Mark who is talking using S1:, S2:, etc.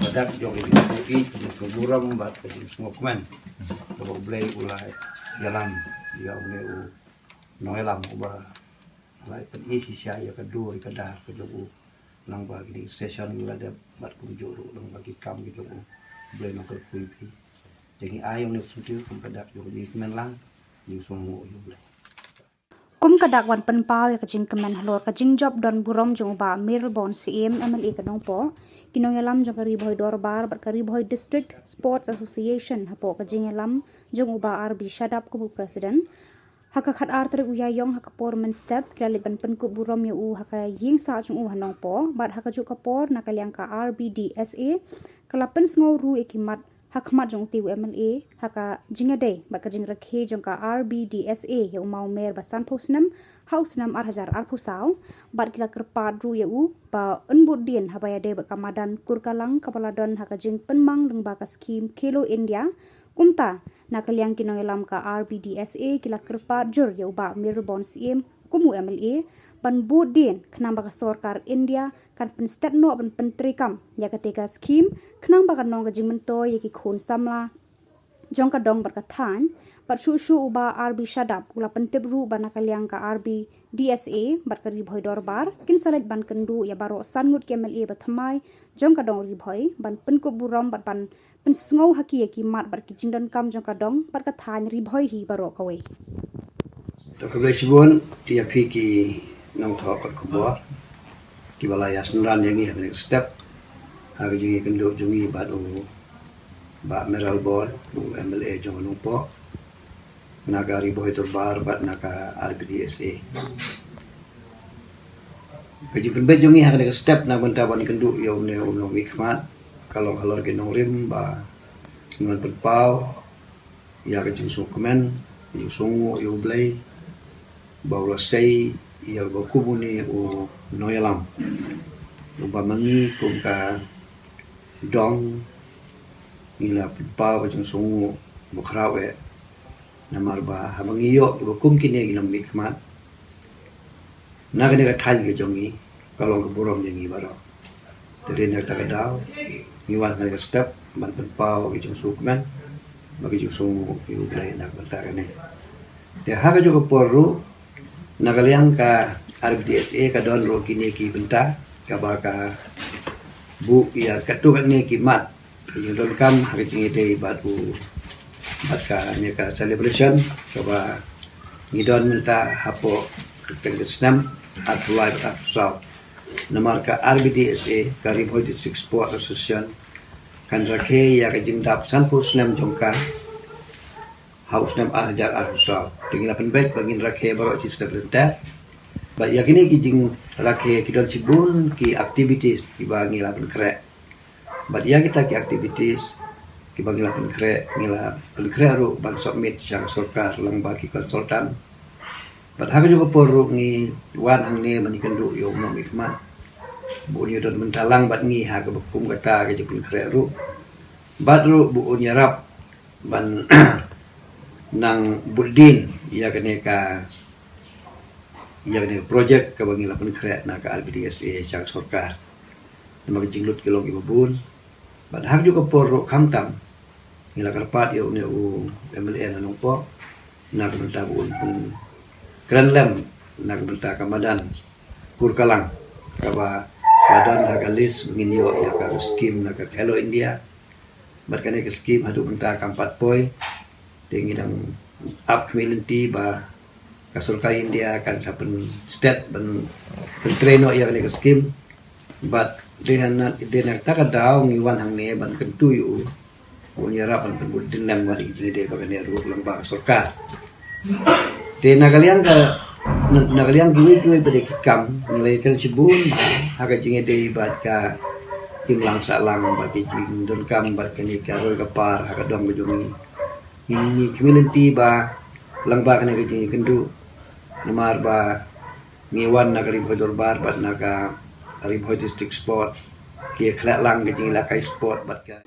S1: badak jong i suburam bat semua komen kalau boleh ulai jalan dia uneu noelam uba lai pen isi saya kedua kedar kejogu nang bagi session gula dia bat kunjuru nang bagi kam gitu boleh nongkel kuipi jadi ayo nih sudah badak jong di kemenlang di semua boleh
S2: kum kadak wan penpau ya kajing kemen halor kajing job don burom jong ba Mirbon CM MLA kanong po kinong elam jong kari boy dorbar bat kari boy district sports association hapo kajing elam jong uba RB shadap kubu president haka khat artre uyayong haka por men step kralit ban penku burom ya u haka ying sa jong u hanong po bat haka ju kapor nakalyang ka RBDSA kalapen sngo ru ekimat hakmat jong tiu MLA haka jingade bat kajing rakhe jong ka RBDSA ya umau mer basan posnam hausnam 8000 arpusau bat kila kerpad ru ya u ba unbud din habaya de ba kamadan kurkalang kapaladon haka jing penmang lengba ka skim Kelo India kumta nakalyang kinong elam ka RBDSA kila kerpad jur ya uba Mirbon CM kumu MLA ban budin kenang baka sorkar India kan penstet no ban pentrikam ya ketika skim kenang baka nong gajing mento ya ki khun samla jong ka dong berkatan bat shu uba RB shadap ula pentip ru ban nakalyang ka RB DSA bat kari bhoi dorbar kin salet ban kendu ya baro sangut KMLA bathamai jong ka dong ri bhoi ban penku burom bat ban pensngau haki ya ki mat bat ki jingdon kam jong ka dong bat kathan ri bhoi hi baro kawe
S1: to keblesibun ia piki nang thok kubur ki balaya senran yang ni next step hari jingi kenduk jungi badu ba meral bol MLA jong nupo nagari boy terbar bat naka RBDSA kaji penbe jungi hari next step na benta ban kenduk yo ne umno wikmat kalau halor genong rim ba ngan penpau ya kaji sukumen yu sungu yu blay baula sei ia bakubuni u noyalam lupa mangi kumka dong ila pipa bajang sungu bukrawe namar ba habangiyo bakum kini ginam mikmat nagane ka thal ge jongi kalong burom jengi baro tadi nak takadaw niwan ka step ban pipa bajang sukman bagi sungu yu blay nak bantarane te haga juga porru nagalyang ka RBDSA ka don ro kini ki benta ka baka bu ya katu ni ki mat yung don kam hari jingi day batu bat ka ni ka celebration ka ba ngidon menta hapo pengesnam at live at south namar ka RBDSA ka Ribhoy District Sport Association kan rakhe ya ka jingdap sanpus nam jongka haus nam arjar arusal dengan penbaik bagi rakhe baru cista perintah ba yakini kijing rakhe kidon sibun ki activities ki bangi lapan krek ba ya kita ki activities ki bangi lapan krek ngila krek ru ban submit sang sarkar lang bagi konsultan ba haga juga poru ngi wan hang ne mani kendu yo no mikmat bu ni don mentalang bat ngi haga bekum kata ke jepun krek ru badru bu nyarap ban nang budin ia kene projek ka bangi lapan krek na ka RBDSA sang sarkar nama jinglut kilong ibabun ban hak juga porro kamtam ngila karpat ya une u MLA na nungpo na ka bun pun krenlem na ka kamadan kurkalang ka ba badan hak alis nginyo ya ka skim na ka Kelo India bat kane ka skim hadu benta kampat poi tinggi dang up community ba kasulkar India kan sapen state ben traino ya ne skim but dengan takadaw ngiwan hang ne ban kentu yu unyara ban budin nam wa di de ba ne ru lang ba kasulkar te nagalian giwi bade kam nilai kan sibun haga jinge de bat ka imlang salang ba jing don kam bat kan ka roy kapar haga dong bujumi ini community ba langba kana ke kendu namar ba ngiwan nagari bodorbar bat naga Ribhoy District Sport ki khla lang ke lakai sport bat ka